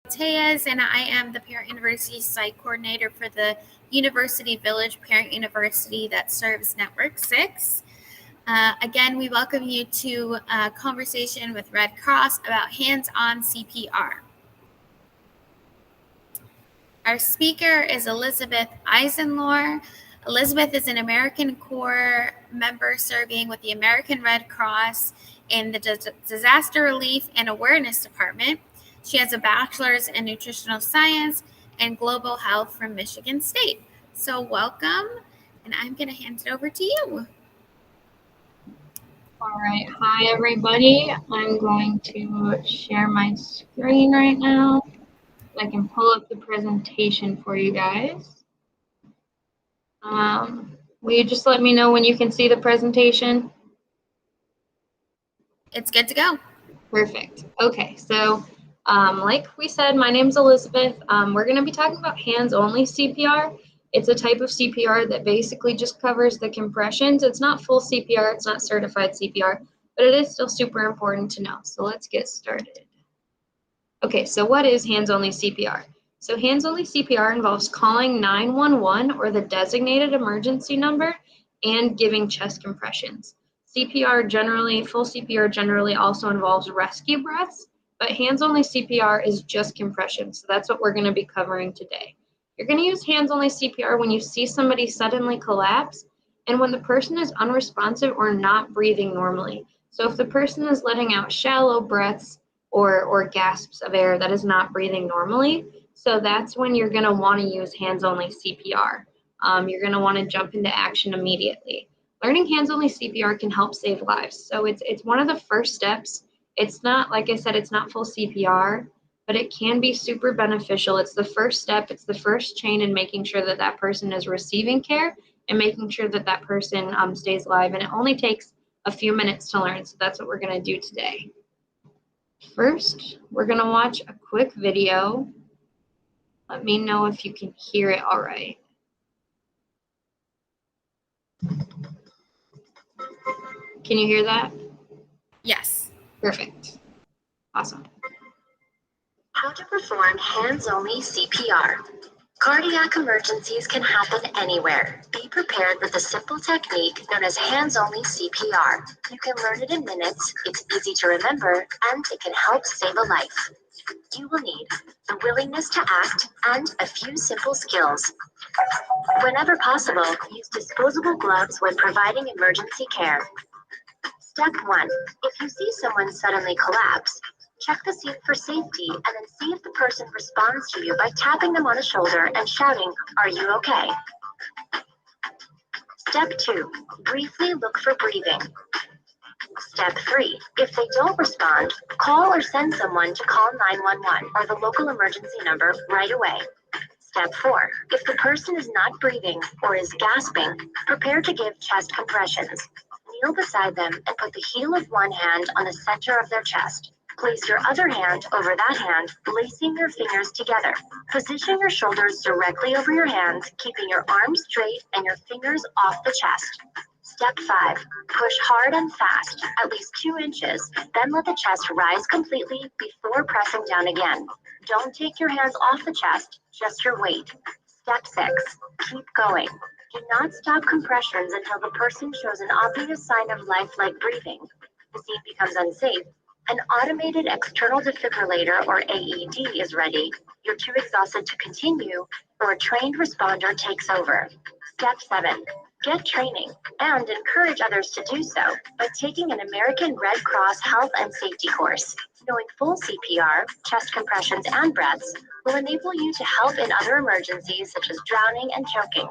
Tejas, and I am the Parent University Site Coordinator for the University Village Parent University that serves Network 6. Again, we welcome you to a conversation with Red Cross about hands-on CPR. Our speaker is Elizabeth Eisenlohr. Elizabeth is an American Corps member serving with the American Red Cross in the Disaster Relief and Awareness Department. She has a bachelor's in nutritional science and global health from Michigan State. So welcome, and I'm going to hand it over to you. All right, hi everybody. I'm going to share my screen right now. I can pull up the presentation for you guys. Will you just let me know when you can see the presentation? It's good to go. Perfect. Okay, so like we said, my name's Elizabeth. We're going to be talking about hands-only CPR. It's a type of CPR that basically just covers the compressions. It's not full CPR, it's not certified CPR, but it is still super important to know. So let's get started. Okay, so what is hands-only CPR? So hands-only CPR involves calling 911 or the designated emergency number and giving chest compressions. CPR generally, full CPR generally also involves rescue breaths, but hands-only CPR is just compression. So that's what we're going to be covering today. You're going to use hands-only CPR when you see somebody suddenly collapse and when the person is unresponsive or not breathing normally. So if the person is letting out shallow breaths or gasps of air that is not breathing normally, so that's when you're going to want to use hands-only CPR. You're going to want to jump into action immediately. Learning hands-only CPR can help save lives. So it's one of the first steps. It's not, like I said, it's not full CPR, but it can be super beneficial. It's the first step. It's the first chain in making sure that that person is receiving care and making sure that that person stays alive. And it only takes a few minutes to learn. So that's what we're going to do today. First, we're going to watch a quick video. Let me know if you can hear it all right. Can you hear that? Yes. Perfect. Awesome. How to perform hands-only CPR. Cardiac emergencies can happen anywhere. Be prepared with a simple technique known as hands-only CPR. You can learn it in minutes, it's easy to remember, and it can help save a life. You will need the willingness to act and a few simple skills. Whenever possible, use disposable gloves when providing emergency care. Step 1. If you see someone suddenly collapse, check the scene for safety and then see if the person responds to you by tapping them on the shoulder and shouting, "Are you okay?" Step 2. Briefly look for breathing. Step 3. If they don't respond, call or send someone to call 911 or the local emergency number right away. Step 4. If the person is not breathing or is gasping, prepare to give chest compressions. Kneel beside them and put the heel of one hand on the center of their chest. Place your other hand over that hand, lacing your fingers together. Position your shoulders directly over your hands, keeping your arms straight and your fingers off the chest. Step 5. Push hard and fast, at least 2 inches, then let the chest rise completely before pressing down again. Don't take your hands off the chest, just your weight. Step 6. Keep going. Do not stop compressions until the person shows an obvious sign of life like breathing. The scene becomes unsafe. An automated external defibrillator or AED is ready. You're too exhausted to continue, or a trained responder takes over. Step 7. Get training and encourage others to do so by taking an American Red Cross health and safety course. Knowing full CPR, chest compressions, and breaths will enable you to help in other emergencies such as drowning and choking.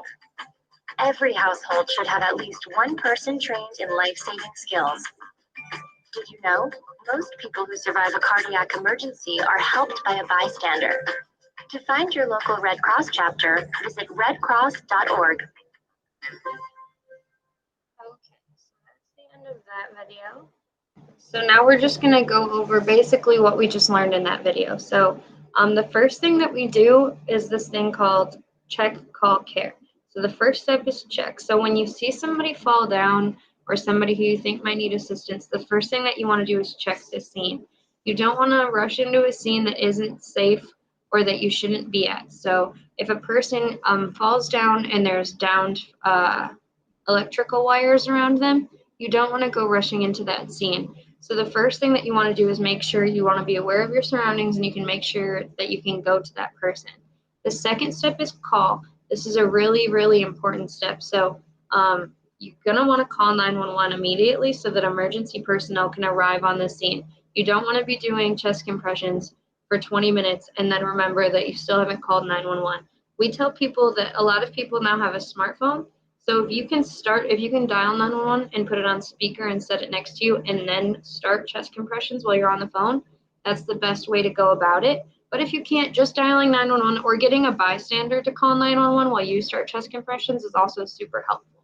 Every household should have at least one person trained in life-saving skills. Did you know? Most people who survive a cardiac emergency are helped by a bystander. To find your local Red Cross chapter, visit redcross.org. Okay, so that's the end of that video. So now we're just going to go over basically what we just learned in that video. So the first thing that we do is this thing called check, call, care. So the first step is check. So when you see somebody fall down or somebody who you think might need assistance, the first thing that you want to do is check the scene. You don't want to rush into a scene that isn't safe or that you shouldn't be at. So if a person falls down and there's downed electrical wires around them, you don't want to go rushing into that scene. So the first thing that you want to do is make sure you want to be aware of your surroundings and you can make sure that you can go to that person. The second step is call. This is a really, really important step. So you're going to want to call 911 immediately so that emergency personnel can arrive on the scene. You don't want to be doing chest compressions for 20 minutes and then remember that you still haven't called 911. We tell people that a lot of people now have a smartphone. So if you can dial 911 and put it on speaker and set it next to you and then start chest compressions while you're on the phone, that's the best way to go about it. But if you can't, just dialing 911 or getting a bystander to call 911 while you start chest compressions is also super helpful.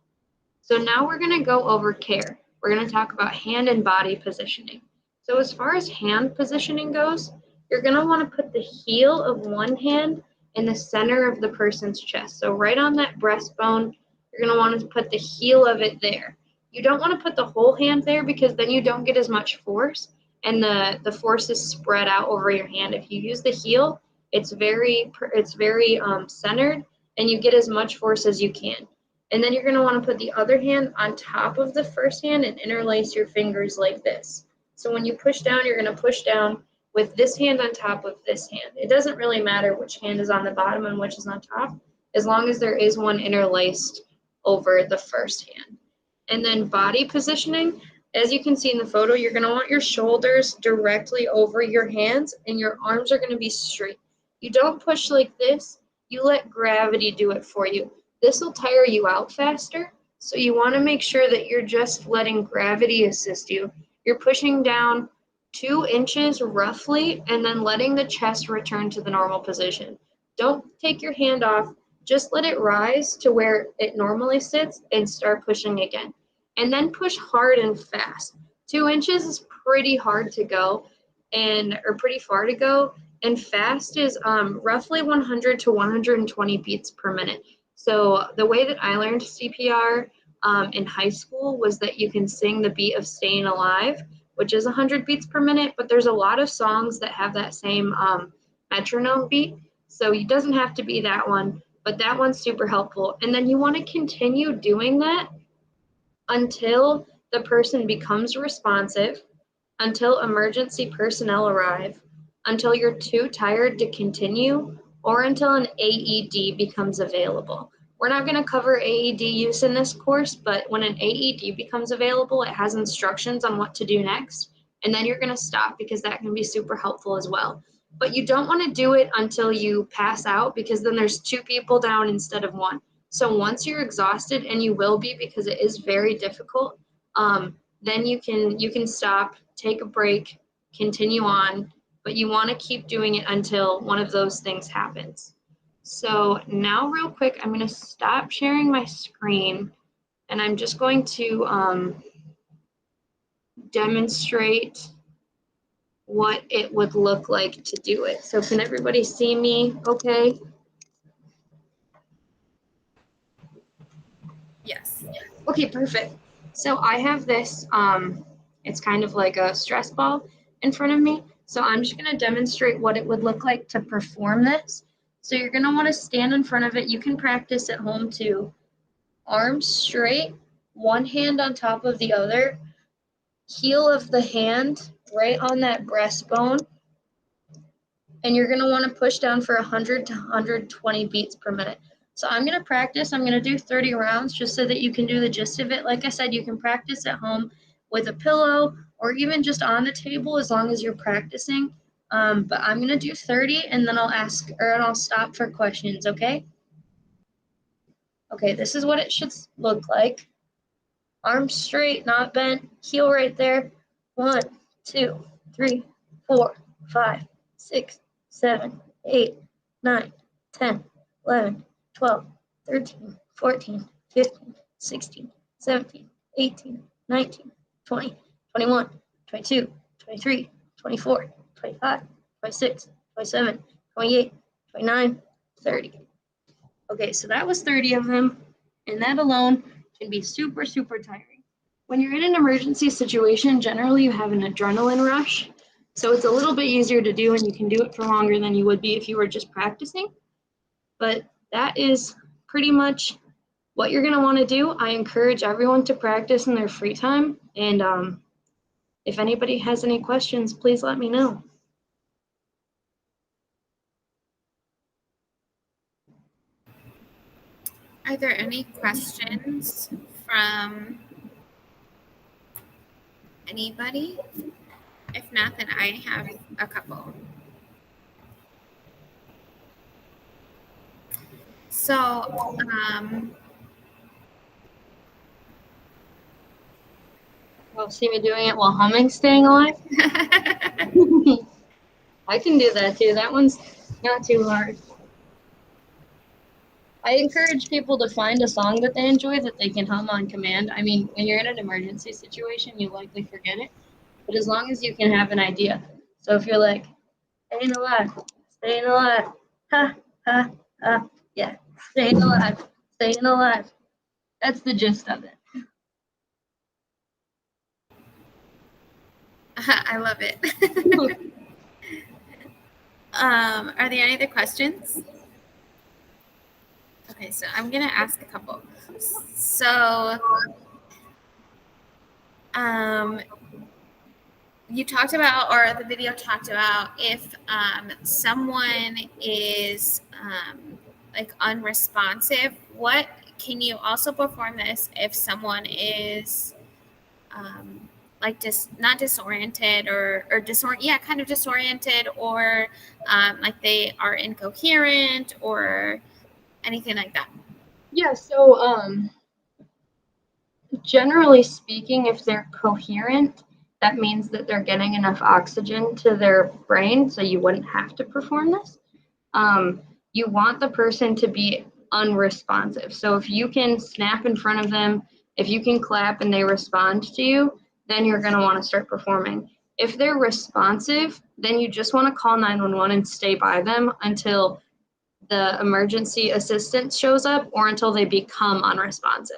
So now we're going to go over care. We're going to talk about hand and body positioning. So as far as hand positioning goes, you're going to want to put the heel of one hand in the center of the person's chest. So right on that breastbone, you're going to want to put the heel of it there. You don't want to put the whole hand there because then you don't get as much force and the force is spread out over your hand. If you use the heel, it's very centered and you get as much force as you can. And then you're going to want to put the other hand on top of the first hand and interlace your fingers like this. So when you push down, you're going to push down with this hand on top of this hand. It doesn't really matter which hand is on the bottom and which is on top, as long as there is one interlaced over the first hand. And then body positioning, as you can see in the photo, you're going to want your shoulders directly over your hands and your arms are going to be straight. You don't push like this, you let gravity do it for you. This will tire you out faster, so you want to make sure that you're just letting gravity assist you. You're pushing down 2 inches roughly and then letting the chest return to the normal position. Don't take your hand off, just let it rise to where it normally sits and start pushing again. And then push hard and fast. 2 inches is pretty hard to go or pretty far to go, and fast is roughly 100 to 120 beats per minute. So the way that I learned CPR in high school was that you can sing the beat of Staying Alive, which is 100 beats per minute, but there's a lot of songs that have that same metronome beat. So it doesn't have to be that one, but that one's super helpful. And then you want to continue doing that until the person becomes responsive, until emergency personnel arrive, until you're too tired to continue, or until an AED becomes available. We're not going to cover AED use in this course, but when an AED becomes available, it has instructions on what to do next, and then you're going to stop because that can be super helpful as well. But you don't want to do it until you pass out because then there's 2 people down instead of 1. So once you're exhausted, and you will be because it is very difficult, then you can stop, take a break, continue on, but you want to keep doing it until one of those things happens. So now real quick, I'm going to stop sharing my screen and I'm just going to demonstrate what it would look like to do it. So can everybody see me okay? Yes. Okay, perfect. So I have this, it's kind of like a stress ball in front of me. So I'm just gonna demonstrate what it would look like to perform this. So you're gonna wanna stand in front of it. You can practice at home too. Arms straight, one hand on top of the other, heel of the hand right on that breastbone. And you're gonna wanna push down for 100 to 120 beats per minute. So I'm going to practice. I'm going to do 30 rounds just so that you can do the gist of it. Like I said, you can practice at home with a pillow or even just on the table as long as you're practicing. But I'm going to do 30 and then I'll stop for questions, okay? Okay, this is what it should look like. Arms straight, not bent, heel right there. 1, 2, 3, 4, 5, 6, 7, 8, 9, 10, 11, 12, 13, 14, 15, 16, 17, 18, 19, 20, 21, 22, 23, 24, 25, 26, 27, 28, 29, 30. Okay, so that was 30 of them, and that alone can be super, super tiring. When you're in an emergency situation, generally you have an adrenaline rush. So it's a little bit easier to do, and you can do it for longer than you would be if you were just practicing. But that is pretty much what you're going to want to do. I encourage everyone to practice in their free time. And if anybody has any questions, please let me know. Are there any questions from anybody? If not, then I have a couple. So, You'll see me doing it while humming, staying alive. I can do that too. That one's not too hard. I encourage people to find a song that they enjoy that they can hum on command. I mean, when you're in an emergency situation, you likely forget it. But as long as you can have an idea. So if you're like, staying alive, ha, ha, ha, yeah, staying alive. That's the gist of it. I love it. Are there any other questions? Okay, so I'm gonna ask a couple. So, you talked about, or the video talked about, if someone is like unresponsive, what can you also perform this if someone is like not disoriented or kind of disoriented, or like they are incoherent or anything like that? Yeah, so generally speaking, if they're coherent, that means that they're getting enough oxygen to their brain, so you wouldn't have to perform this. You want the person to be unresponsive. So if you can snap in front of them, if you can clap and they respond to you, then you're going to want to start performing. If they're responsive, then you just want to call 911 and stay by them until the emergency assistant shows up or until they become unresponsive.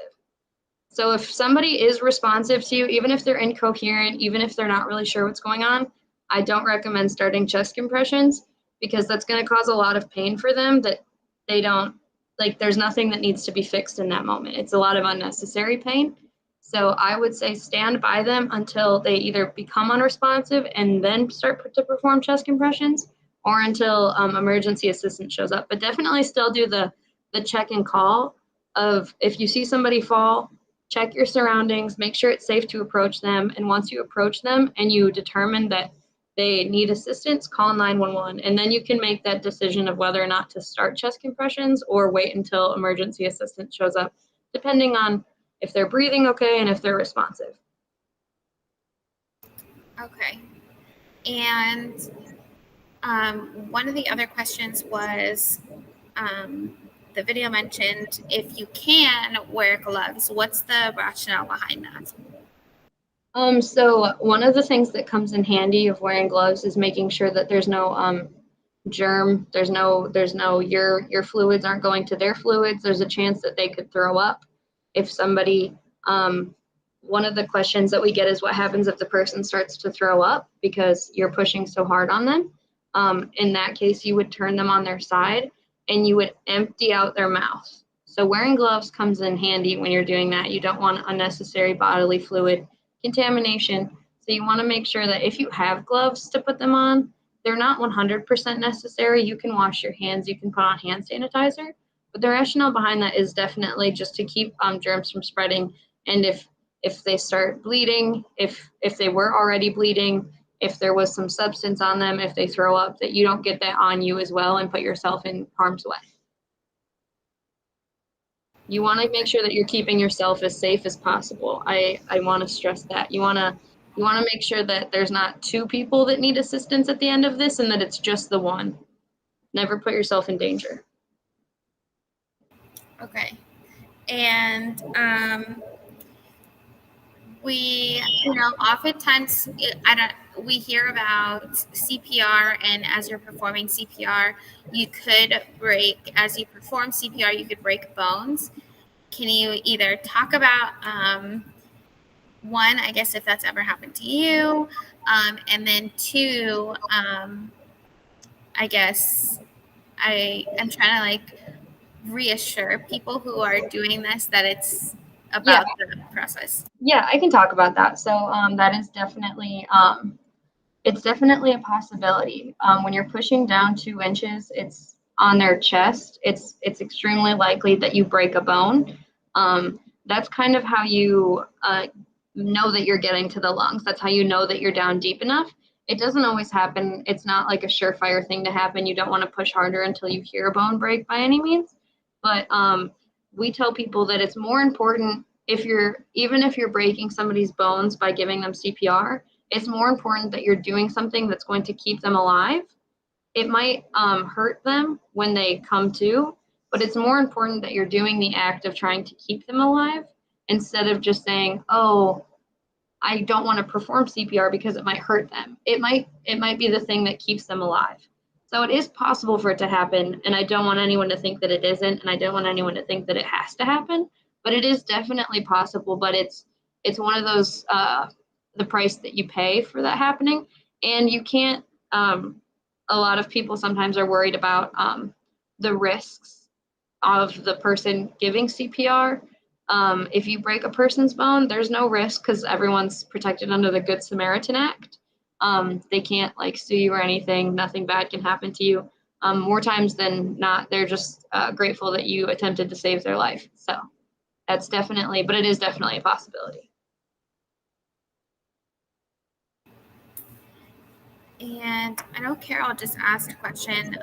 So if somebody is responsive to you, even if they're incoherent, even if they're not really sure what's going on, I don't recommend starting chest compressions, because that's going to cause a lot of pain for them that they don't, like, there's nothing that needs to be fixed in that moment. It's a lot of unnecessary pain. So I would say stand by them until they either become unresponsive and then start to perform chest compressions, or until emergency assistance shows up. But definitely still do the check and call of, if you see somebody fall, check your surroundings, make sure it's safe to approach them. And once you approach them and you determine that they need assistance, call 911. And then you can make that decision of whether or not to start chest compressions or wait until emergency assistance shows up, depending on if they're breathing okay and if they're responsive. Okay. And one of the other questions was, the video mentioned if you can wear gloves. What's the rationale behind that? So one of the things that comes in handy of wearing gloves is making sure that there's no germ, there's no your fluids aren't going to their fluids. There's a chance that they could throw up. If somebody, one of the questions that we get is what happens if the person starts to throw up because you're pushing so hard on them. In that case, you would turn them on their side and you would empty out their mouth. So wearing gloves comes in handy when you're doing that. You don't want unnecessary bodily fluid contamination. So you want to make sure that if you have gloves to put them on, they're not 100% necessary. You can wash your hands, you can put on hand sanitizer, but the rationale behind that is definitely just to keep germs from spreading. And if they start bleeding, if they were already bleeding, if there was some substance on them, if they throw up, that you don't get that on you as well and put yourself in harm's way. You want to make sure that you're keeping yourself as safe as possible. I want to stress that. You want to make sure that there's not two people that need assistance at the end of this and that it's just the one. Never put yourself in danger. Okay. And we, oftentimes we hear about CPR, and as you're performing CPR, you could break, as you perform CPR, you could break bones. Can you either talk about one, I guess, if that's ever happened to you, And then two, I guess I am trying to like reassure people who are doing this that it's about the process. Yeah, I can talk about that. So that is definitely it's definitely a possibility. When you're pushing down 2 inches, it's on their chest. It's extremely likely that you break a bone. That's kind of how you know that you're getting to the lungs. That's how you know that you're down deep enough. It doesn't always happen. It's not like a surefire thing to happen. You don't want to push harder until you hear a bone break by any means. But we tell people that it's more important even if you're breaking somebody's bones by giving them CPR, it's more important that you're doing something that's going to keep them alive. It might hurt them when they come to, but it's more important that you're doing the act of trying to keep them alive instead of just saying, oh, I don't want to perform CPR because it might hurt them. It might be the thing that keeps them alive. So it is possible for it to happen, and I don't want anyone to think that it isn't, and I don't want anyone to think that it has to happen, but it is definitely possible. But it's one of those the price that you pay for that happening, and you can't. A lot of people sometimes are worried about the risks of the person giving CPR. If you break a person's bone, there's no risk because everyone's protected under the Good Samaritan Act. They can't like sue you or anything. Nothing bad can happen to you. More times than not, they're just grateful that you attempted to save their life. So that's definitely, but it is definitely a possibility. And I know Carol just asked a question.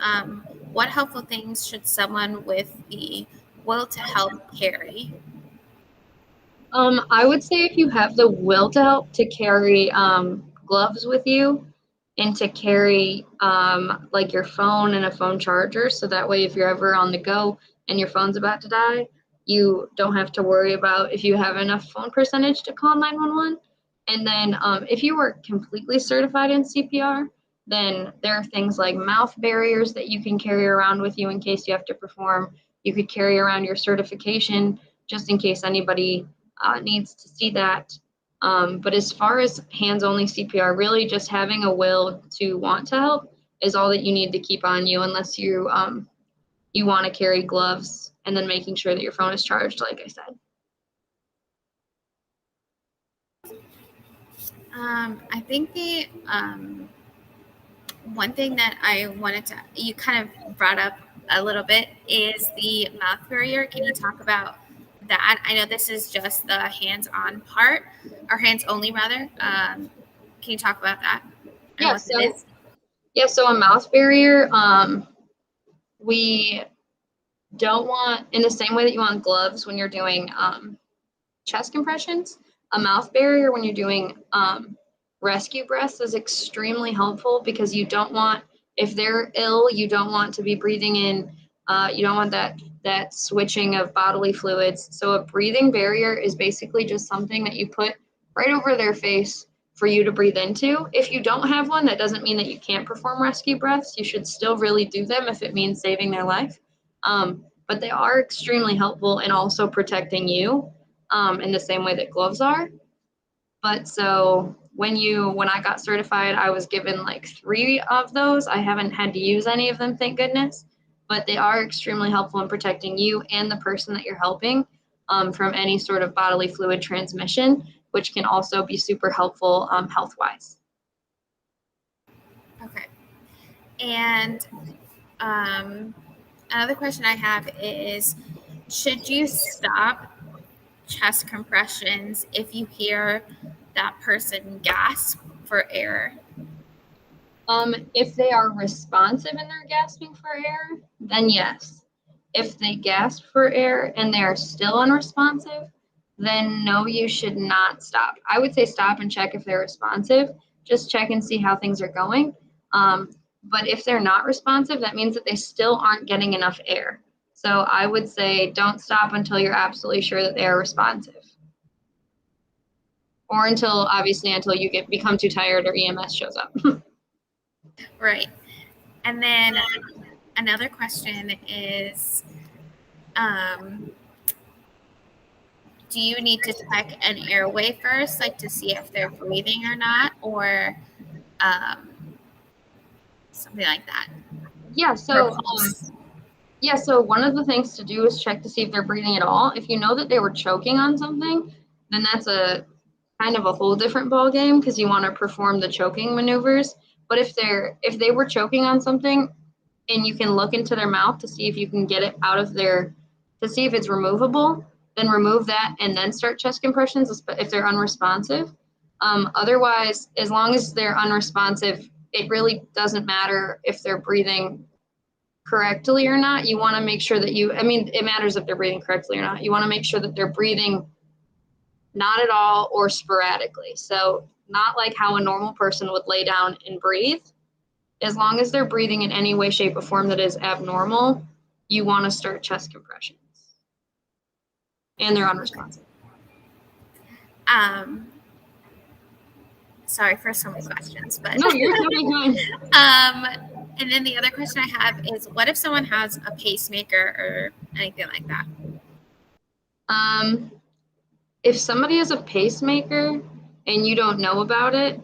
What helpful things should someone with the will to help carry? I would say if you have the will to help to carry gloves with you and to carry like your phone and a phone charger. So that way, if you're ever on the go and your phone's about to die, you don't have to worry about if you have enough phone percentage to call 911. And then if you were completely certified in CPR, then there are things like mouth barriers that you can carry around with you in case you have to perform. You could carry around your certification just in case anybody needs to see that. But as far as hands-only CPR, really just having a will to want to help is all that you need to keep on you, unless you you want to carry gloves and then making sure that your phone is charged, like I said. I think the one thing that I wanted to, you kind of brought up a little bit, is the mouth barrier. Can you talk about that? I know this is just the hands-on part, or hands-only rather. Can you talk about that and Yeah, what it is? so a mouth barrier, we don't want, in the same way that you want gloves when you're doing chest compressions, a mouth barrier when you're doing rescue breaths is extremely helpful because you don't want, if they're ill, you don't want to be breathing in, you don't want that switching of bodily fluids. So a breathing barrier is basically just something that you put right over their face for you to breathe into. If you don't have one, that doesn't mean that you can't perform rescue breaths. You should still really do them if it means saving their life. But they are extremely helpful in also protecting you in the same way that gloves are. But so when I got certified, I was given like 3 of those. I haven't had to use any of them, thank goodness. But they are extremely helpful in protecting you and the person that you're helping from any sort of bodily fluid transmission, which can also be super helpful health-wise. Okay. And another question I have is, should you stop chest compressions if you hear that person gasp for air? If they are responsive and they're gasping for air, then yes. If they gasp for air and they are still unresponsive, then no, you should not stop. I would say stop and check if they're responsive. Just check and see how things are going. But if they're not responsive, that means that they still aren't getting enough air. So I would say don't stop until you're absolutely sure that they are responsive. Or until you become too tired or EMS shows up. Right. And then another question is, do you need to check an airway first, like to see if they're breathing or not? Or something like that. Yeah, Or so pulse. so one of the things to do is check to see if they're breathing at all. If you know that they were choking on something, then that's a kind of a whole different ball game because you want to perform the choking maneuvers. But if they were choking on something and you can look into their mouth to see if you can get it out of their, to see if it's removable, then remove that and then start chest compressions if they're unresponsive. Otherwise, as long as they're unresponsive, it really doesn't matter if they're breathing correctly or not. You want to make sure that it matters if they're breathing correctly or not. You want to make sure that they're breathing not at all or sporadically. So not like how a normal person would lay down and breathe. As long as they're breathing in any way, shape, or form that is abnormal, you want to start chest compressions. And they're unresponsive. Sorry for so many questions, but no, you're totally fine. And then the other question I have is, what if someone has a pacemaker or anything like that? If somebody has a pacemaker and you don't know about it,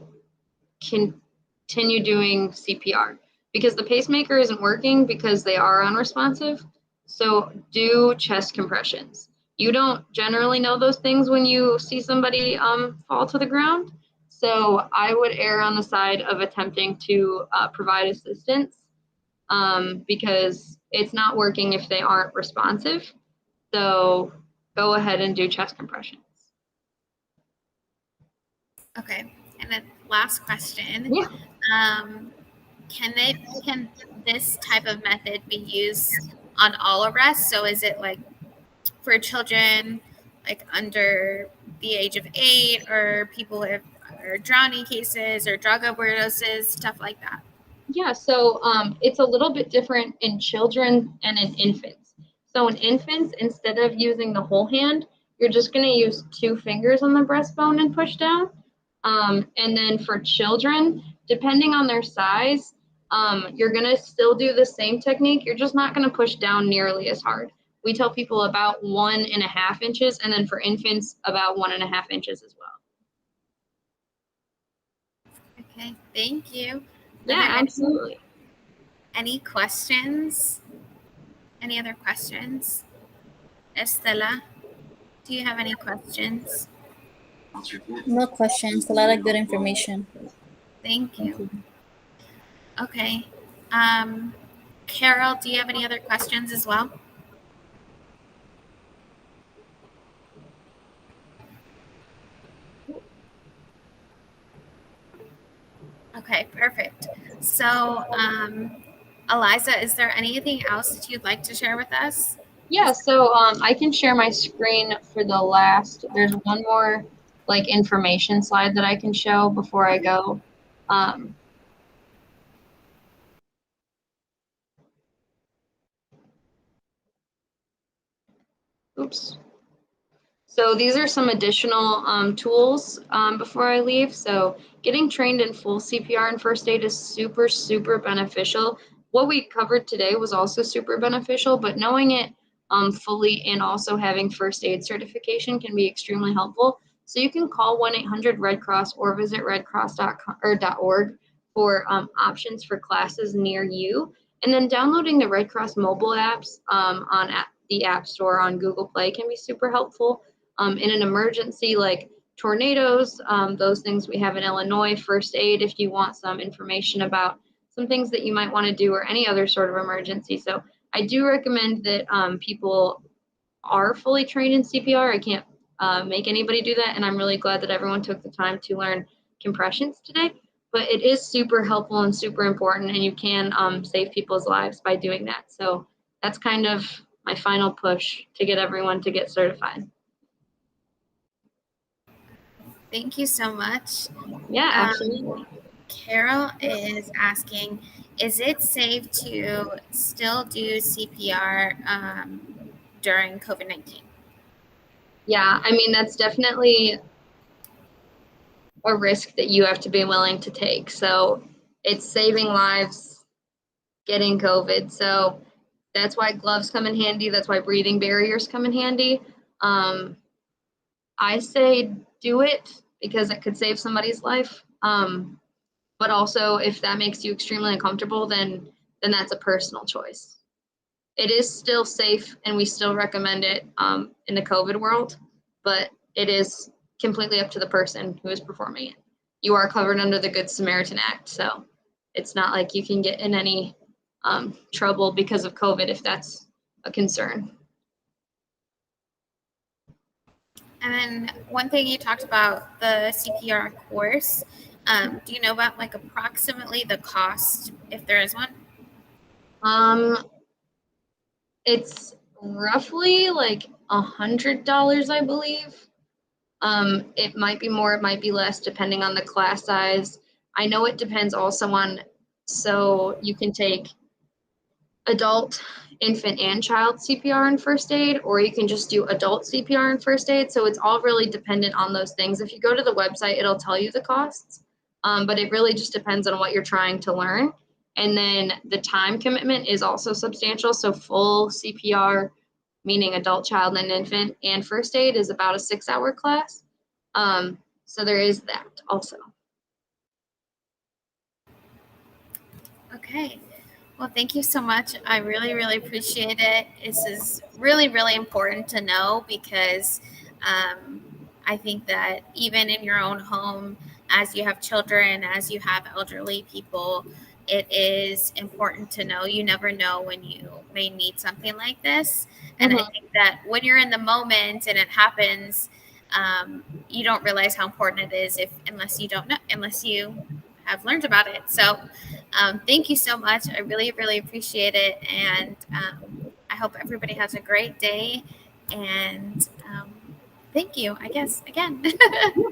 continue doing CPR because the pacemaker isn't working because they are unresponsive. So do chest compressions. You don't generally know those things when you see somebody fall to the ground. So I would err on the side of attempting to provide assistance because it's not working if they aren't responsive. So go ahead and do chest compressions. Okay. And then last question. Yeah. Can this type of method be used on all arrests? So is it like for children like under the age of 8 or people who have or drowning cases or drug overdoses, stuff like that? Yeah, so it's a little bit different in children and in infants. So in infants, instead of using the whole hand, you're just going to use 2 fingers on the breastbone and push down. And then for children, depending on their size, you're going to still do the same technique. You're just not going to push down nearly as hard. We tell people about 1.5 inches, and then for infants, about 1.5 inches as well. Okay, thank you. Yeah, absolutely. Any questions? Any other questions? Estela, do you have any questions? No questions. A lot of good information. Thank you. Okay. Carol, do you have any other questions as well? Okay, perfect. So, Eliza, is there anything else that you'd like to share with us? Yeah, so I can share my screen for the last, there's one more like information slide that I can show before I go. Oops. So these are some additional tools before I leave. So getting trained in full CPR and first aid is super, super beneficial. What we covered today was also super beneficial, but knowing it fully and also having first aid certification can be extremely helpful. So you can call 1-800-RED CROSS or visit redcross.org for options for classes near you. And then downloading the Red Cross mobile apps on the App Store on Google Play can be super helpful. In an emergency like tornadoes, those things we have in Illinois, first aid, if you want some information about some things that you might want to do or any other sort of emergency. So I do recommend that people are fully trained in CPR. I can't make anybody do that. And I'm really glad that everyone took the time to learn compressions today. But it is super helpful and super important, and you can save people's lives by doing that. So that's kind of my final push to get everyone to get certified. Thank you so much. Yeah, absolutely. Carol is asking, is it safe to still do CPR during COVID-19? Yeah, I mean, that's definitely a risk that you have to be willing to take. So it's saving lives, getting COVID. So that's why gloves come in handy. That's why breathing barriers come in handy. I say do it because it could save somebody's life. But also, if that makes you extremely uncomfortable, then that's a personal choice. It is still safe, and we still recommend it in the COVID world, but it is completely up to the person who is performing it. You are covered under the Good Samaritan Act, so it's not like you can get in any trouble because of COVID if that's a concern. And then one thing you talked about the CPR course. Do you know about like approximately the cost if there is one? It's roughly like $100, I believe. It might be more, it might be less, depending on the class size. I know it depends also on, so you can take adult, infant, and child CPR and first aid, or you can just do adult CPR and first aid. So it's all really dependent on those things. If you go to the website, it'll tell you the costs, but it really just depends on what you're trying to learn. And then the time commitment is also substantial. So full CPR, meaning adult, child, and infant, and first aid is about a 6-hour class. So there is that also. Okay. Well, thank you so much. I really, really appreciate it. This is really, really important to know because I think that even in your own home, as you have children, as you have elderly people, it is important to know. You never know when you may need something like this. And I think that when you're in the moment and it happens, you don't realize how important it is unless you have learned about it. So thank you so much. I really, really appreciate it. And I hope everybody has a great day. And thank you, I guess, again.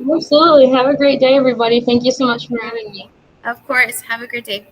Absolutely. Have a great day, everybody. Thank you so much for having me. Of course. Have a great day.